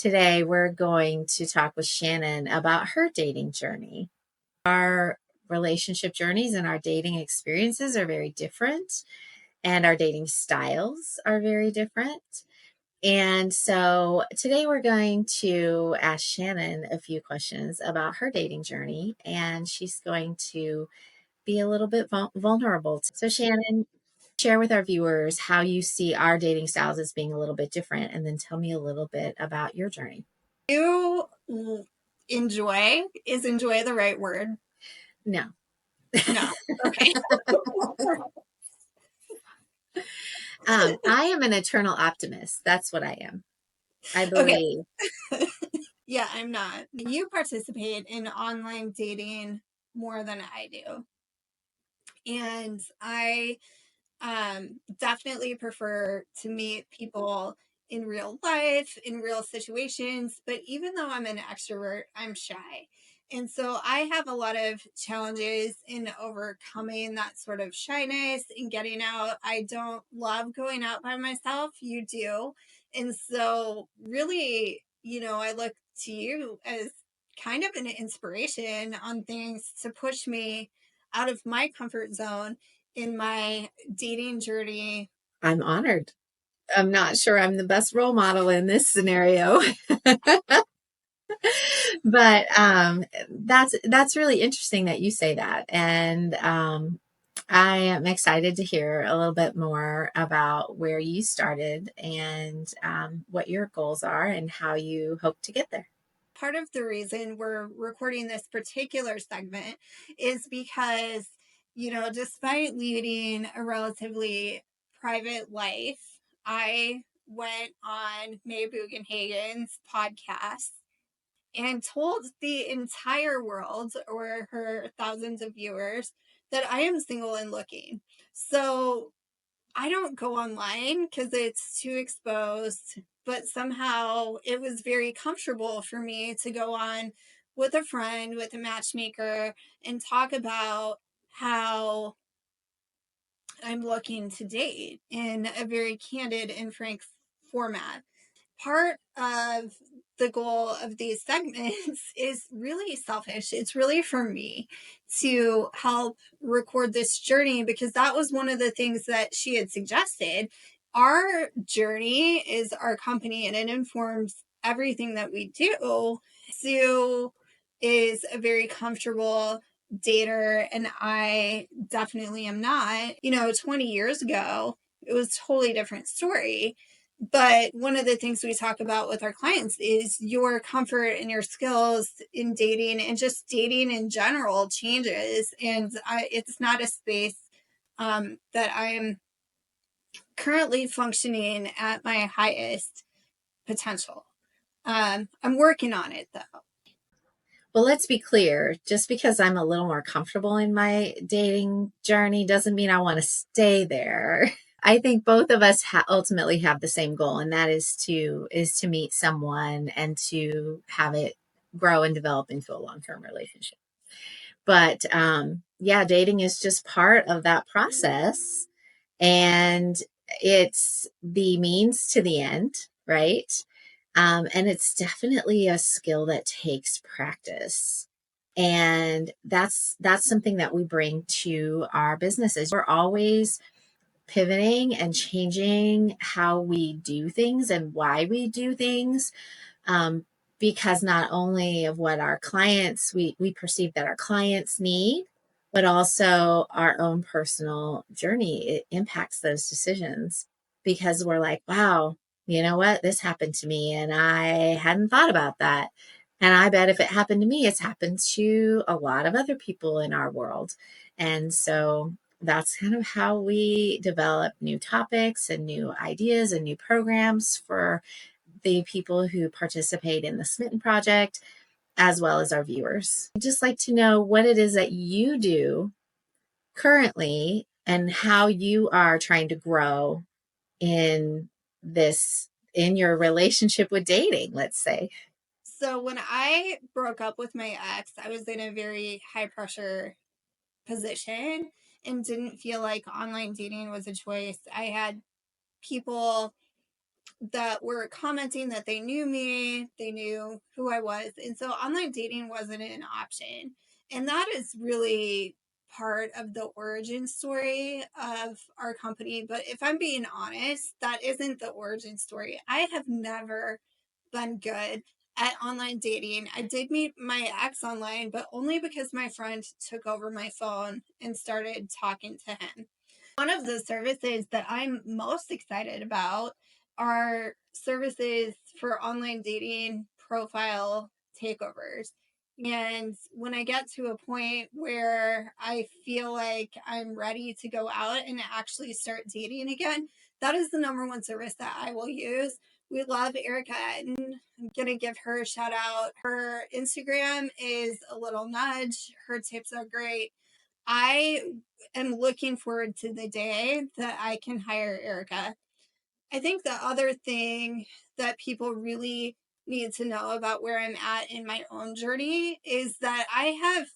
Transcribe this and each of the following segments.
Today, we're going to talk with Shannon about her dating journey. Our relationship journeys and our dating experiences are very different, and our dating styles are very different. And so today we're going to ask Shannon a few questions about her dating journey, and she's going to be a little bit vulnerable. So, Shannon, share with our viewers how you see our dating styles as being a little bit different, and then tell me a little bit about your journey. You enjoy, is enjoy the right word? No. No. Okay. I am an eternal optimist. That's what I am. I Okay. believe. Yeah, I'm not. You participate in online dating more than I do. And I definitely prefer to meet people in real life, in real situations. But even though I'm an extrovert, I'm shy. And so I have a lot of challenges in overcoming that sort of shyness and getting out. I don't love going out by myself. You do. And so, really, I look to you as kind of an inspiration on things to push me out of my comfort zone in my dating journey. I'm honored. I'm not sure I'm the best role model in this scenario, but that's really interesting that you say that, and I am excited to hear a little bit more about where you started and what your goals are and how you hope to get there. Part of the reason we're recording this particular segment is because, despite leading a relatively private life, I went on May Bugenhagen's podcast and told the entire world, or her thousands of viewers, that I am single and looking. So I don't go online because it's too exposed, but somehow it was very comfortable for me to go on with a friend, with a matchmaker, and talk about how I'm looking to date in a very candid and frank format. Part of the goal of these segments is really selfish. It's really for me to help record this journey because that was one of the things that she had suggested. Our journey is our company and it informs everything that we do. Sue is a very comfortable dater, and I definitely am not. 20 years ago, it was a totally different story. But one of the things we talk about with our clients is your comfort and your skills in dating and just dating in general changes. And it's not a space that I'm currently functioning at my highest potential. I'm working on it though. Well, let's be clear. Just because I'm a little more comfortable in my dating journey doesn't mean I want to stay there. I think both of us ultimately have the same goal, and that is to meet someone and to have it grow and develop into a long-term relationship. But yeah, dating is just part of that process, and it's the means to the end, right? And it's definitely a skill that takes practice. And that's something that we bring to our businesses. We're always pivoting and changing how we do things and why we do things, um, because not only of what our clients we perceive that our clients need, but also our own personal journey. It impacts those decisions because we're like, wow, you know what, this happened to me and I hadn't thought about that, and I bet if it happened to me, it's happened to a lot of other people in our world. And so that's kind of how we develop new topics and new ideas and new programs for the people who participate in the Smitten Project, as well as our viewers. I'd just like to know what it is that you do currently and how you are trying to grow in in your relationship with dating, let's say. So when I broke up with my ex, I was in a very high pressure position and didn't feel like online dating was a choice. I had people that were commenting that they knew me, they knew who I was. And so online dating wasn't an option. And that is really part of the origin story of our company. But if I'm being honest, that isn't the origin story. I have never been good at online dating. I did meet my ex online, but only because my friend took over my phone and started talking to him. One of the services that I'm most excited about are services for online dating profile takeovers. And when I get to a point where I feel like I'm ready to go out and actually start dating again, that is the number one service that I will use. We love Erica, and I'm going to give her a shout out. Her Instagram is a little nudge. Her tips are great. I am looking forward to the day that I can hire Erica. I think the other thing that people really need to know about where I'm at in my own journey is that I have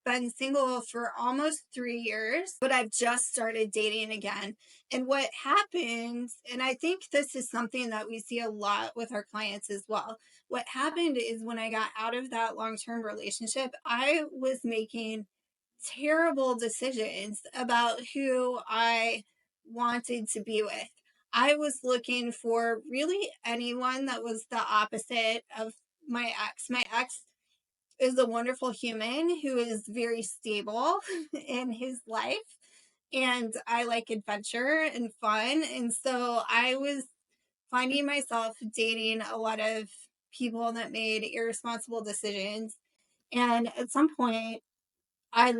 been single for almost 3 years, but I've just started dating again. And what happens, and I think this is something that we see a lot with our clients as well. What happened is when I got out of that long term relationship, I was making terrible decisions about who I wanted to be with. I was looking for really anyone that was the opposite of my ex. My ex is a wonderful human who is very stable in his life. And I like adventure and fun. And so I was finding myself dating a lot of people that made irresponsible decisions. And at some point, I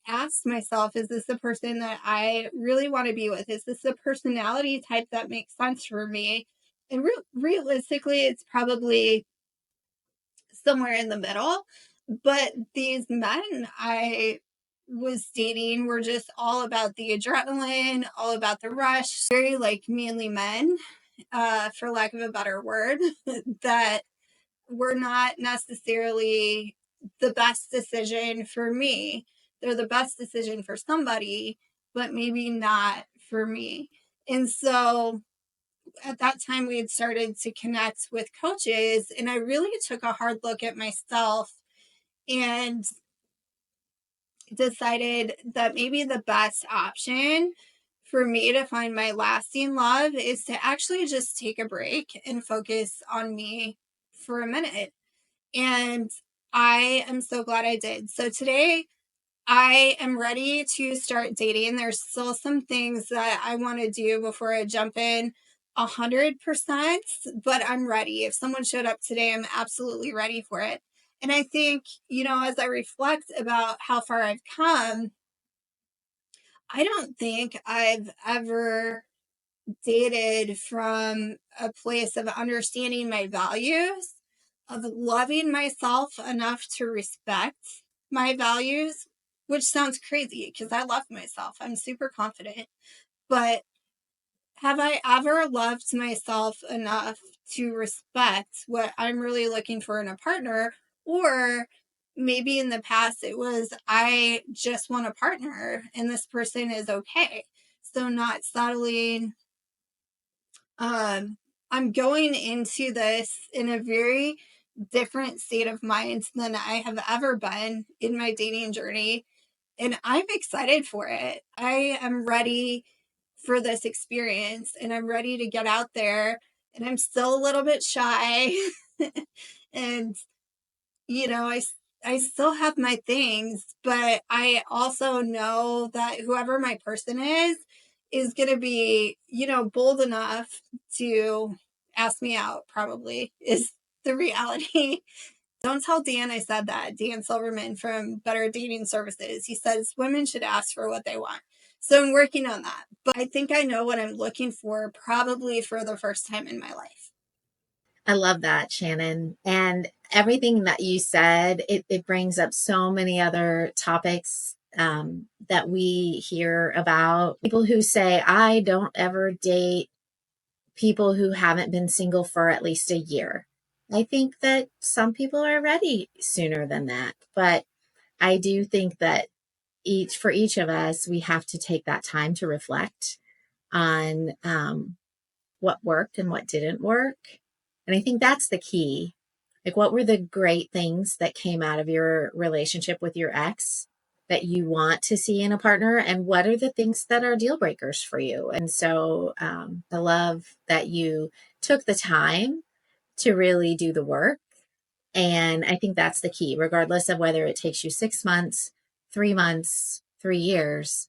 asked myself, is this the person that I really want to be with? Is this the personality type that makes sense for me? And realistically, it's probably somewhere in the middle. But these men I was dating were just all about the adrenaline, all about the rush, very like manly men, for lack of a better word, that were not necessarily the best decision for me. They're the best decision for somebody, but maybe not for me. And so at that time, we had started to connect with coaches, and I really took a hard look at myself and decided that maybe the best option for me to find my lasting love is to actually just take a break and focus on me for a minute. And I am so glad I did. So today I am ready to start dating. There's still some things that I want to do before I jump in 100%, but I'm ready. If someone showed up today, I'm absolutely ready for it. And I think, as I reflect about how far I've come, I don't think I've ever dated from a place of understanding my values, of loving myself enough to respect my values, which sounds crazy because I love myself. I'm super confident. But have I ever loved myself enough to respect what I'm really looking for in a partner? Or maybe in the past it was, I just want a partner and this person is okay. So not settling. I'm going into this in a very different state of mind than I have ever been in my dating journey. And I'm excited for it. I am ready for this experience and I'm ready to get out there. And I'm still a little bit shy. And, I still have my things, but I also know that whoever my person is going to be, bold enough to ask me out, probably, is the reality. Don't tell Dan I said that. Dan Silverman from Better Dating Services. He says women should ask for what they want. So I'm working on that. But I think I know what I'm looking for probably for the first time in my life. I love that, Shannon. And everything that you said, it brings up so many other topics that we hear about. People who say, I don't ever date people who haven't been single for at least a year. I think that some people are ready sooner than that. But I do think that for each of us, we have to take that time to reflect on what worked and what didn't work. And I think that's the key. Like, what were the great things that came out of your relationship with your ex that you want to see in a partner? And what are the things that are deal breakers for you? And so I love that you took the time to really do the work. And I think that's the key, regardless of whether it takes you 6 months, 3 months, 3 years.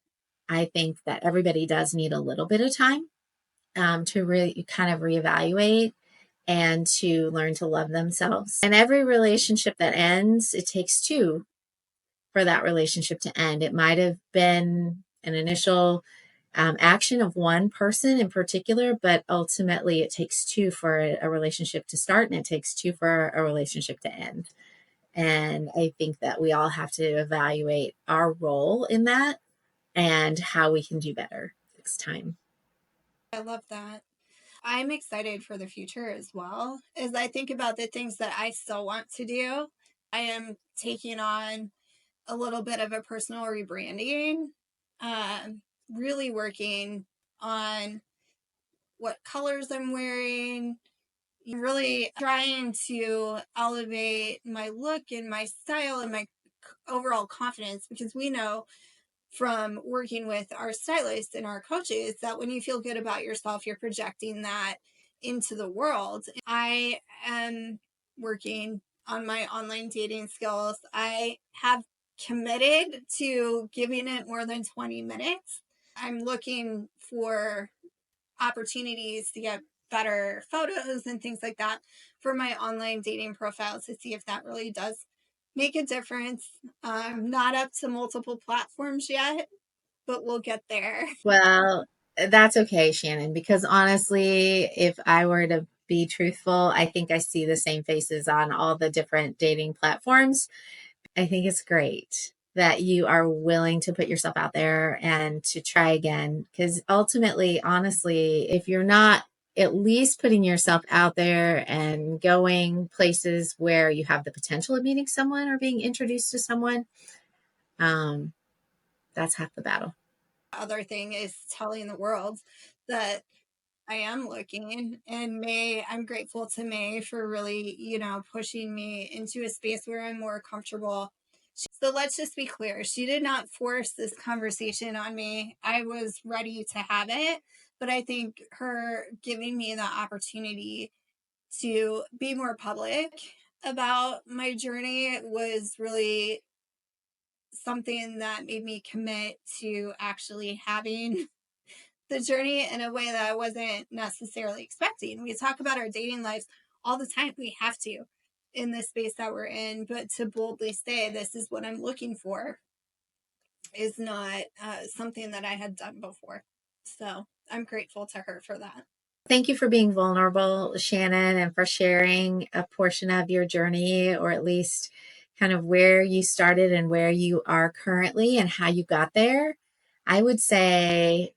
I think that everybody does need a little bit of time to really kind of reevaluate and to learn to love themselves. And every relationship that ends, it takes two for that relationship to end. It might have been an initial action of one person in particular, but ultimately it takes two for a relationship to start and it takes two for a relationship to end. And I think that we all have to evaluate our role in that and how we can do better next time. I love that. I'm excited for the future as well. As I think about the things that I still want to do, I am taking on a little bit of a personal rebranding, really working on what colors I'm wearing, really trying to elevate my look and my style and my overall confidence, because we know from working with our stylists and our coaches that when you feel good about yourself, you're projecting that into the world. I am working on my online dating skills. I have committed to giving it more than 20 minutes. I'm looking for opportunities to get better photos and things like that for my online dating profile to see if that really does make a difference. I'm not up to multiple platforms yet, but we'll get there. Well, that's okay, Shannon, because honestly, if I were to be truthful, I think I see the same faces on all the different dating platforms. I think it's great that you are willing to put yourself out there and to try again. Because ultimately, honestly, if you're not at least putting yourself out there and going places where you have the potential of meeting someone or being introduced to someone, um, that's half the battle. Other thing is telling the world that I am looking, and May, I'm grateful to May for really, pushing me into a space where I'm more comfortable. So let's just be clear. She did not force this conversation on me. I was ready to have it, but I think her giving me the opportunity to be more public about my journey was really something that made me commit to actually having the journey in a way that I wasn't necessarily expecting. We talk about our dating lives all the time. We have to in the space that we're in, but to boldly say, this is what I'm looking for, is not something that I had done before. So I'm grateful to her for that. Thank you for being vulnerable, Shannon, and for sharing a portion of your journey, or at least kind of where you started and where you are currently and how you got there. I would say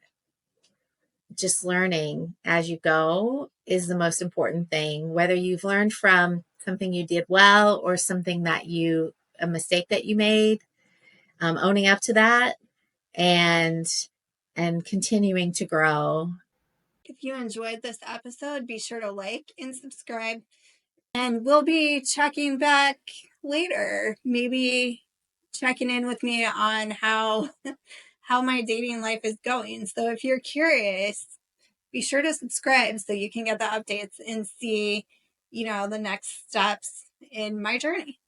just learning as you go is the most important thing, whether you've learned from something you did well or something a mistake that you made, owning up to that and continuing to grow. If you enjoyed this episode, be sure to like and subscribe. And we'll be checking back later, maybe checking in with me on how how my dating life is going. So if you're curious, be sure to subscribe so you can get the updates and see, the next steps in my journey.